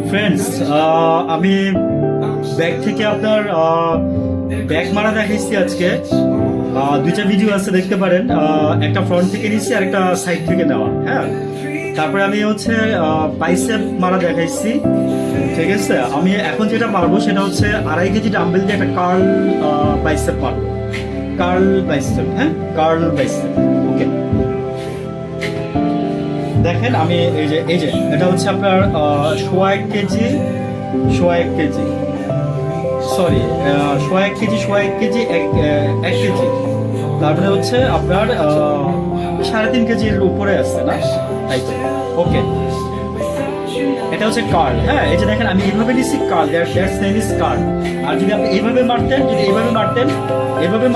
Friends, আমি bag থেকে আপনার ব্যাগ মারা দেখাইছি আজকে। দুইটা ভিডিও আছে, দেখতে পারেন। একটা ফ্রন্ট থেকে নিচ্ছি আর একটা সাইড থেকে নেওয়া। হ্যাঁ, তারপরে আমি হচ্ছে বাইসেপ মারা দেখাইছি। ঠিক আছে, আমি এখন যেটা মারবো সেটা হচ্ছে 2.5 কেজি ডাম্বেল দিয়ে একটা কার্ল বাইসেপ মারবো। কার্ল বাইসেপ, হ্যাঁ, কার্ল বাইসেপ। ওকে, দেখেন আমি এই যে এটা হচ্ছে আপনার 1.5 KG, 1.5 KG, sorry 1.5 KG, 1.5 KG, 1 KG, তারপরে হচ্ছে আপনার 3.5 কেজির উপরে আছে না, তাই তো। ওকে, এটা হচ্ছে কার্ল। হ্যাঁ, এই যে দেখেন আমি এইভাবে নিচ্ছি Carl, that's name is Carl. আর যদি আপনি এইভাবে মারতেন, যদি এইভাবে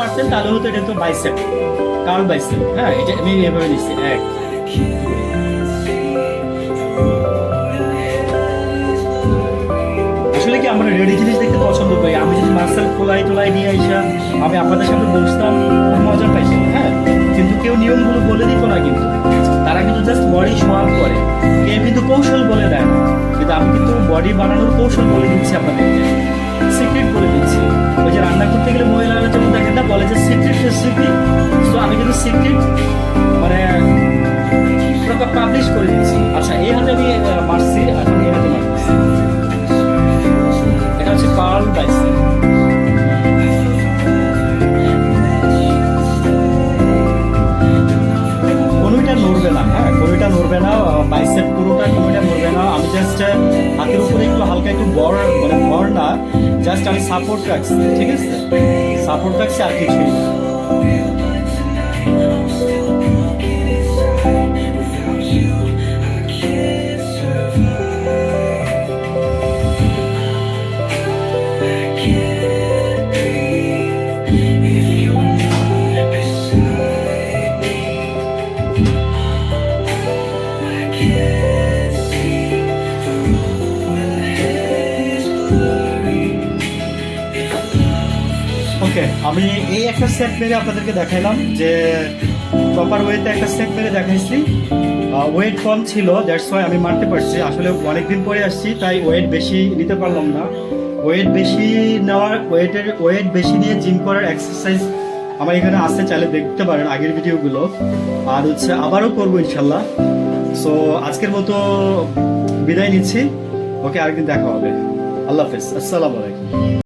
মারতেন তাহলে হতো এটা তো বাইসেপ, কার্ল বাইসেপ। হ্যাঁ, এই যে আমি এইভাবে নিচ্ছি এক। আসলে কি আমরা রেডি জিনিস দেখতে পছন্দ করি। আমি যদি মার্শাল টোলাই নিয়ে আইসা আমি আপনাদের সাথে বসতাম, খুব মজা পাইছি। হ্যাঁ, কিন্তু কেউ নিয়মগুলো বলে দিত না, কিন্তু তারা কিন্তু জাস্ট বডি শো আপ করে, কেউ কিন্তু কৌশল বলে দেয় না। কিন্তু আমি কিন্তু বডি বানানোর কৌশল বলে দিচ্ছি আপনাদেরকে, সিক্রেট বলে দিচ্ছি। ওই যে রান্না করতে গেলে মহিলারা যেমন দেখেন না, বলে যে সিক্রেট রেসিপি। তো আমি কিন্তু সিক্রেট মানে পাবলিশ করে দিচ্ছি। আচ্ছা, এই হাতে আমি মারছি, এখন এই হাতে মারছি। এটা হচ্ছে কার্ল বাইসেপ। কোনোটা নড়বে না, হ্যাঁ, কোনোটা নড়বে না, বাইসেপ পুরোটা কোনোটা নড়বে না। আমি জাস্ট হাতের উপরে একটু হালকা একটু বড়, মানে বড় না, জাস্ট আমি সাপোর্ট রাখছি। ঠিক আছে, সাপোর্ট রাখছি, আর কিছুই না। ওকে, আমি এই একটা সেট মেরে আপনাদেরকে দেখাইলাম, যে প্রপার ওয়েতে একটা সেট মেরে দেখাইছি। ওয়েট কম ছিল, দ্যাটস ওয়াই আমি মারতে পারছি। আসলে অনেকদিন পরে আসছি, তাই ওয়েট বেশি নিতে পারলাম না। ওয়েট বেশি নিয়ে জিম করার এক্সারসাইজ আমার এখানে আসতে, চাইলে দেখতে পারেন আগের ভিডিওগুলো। আর হচ্ছে আবারও করবো ইনশাল্লাহ। সো আজকের মতো বিদায় নিচ্ছি। ওকে, আরেকদিন দেখা হবে। আল্লাহ হাফেজ, আসসালামু আলাইকুম।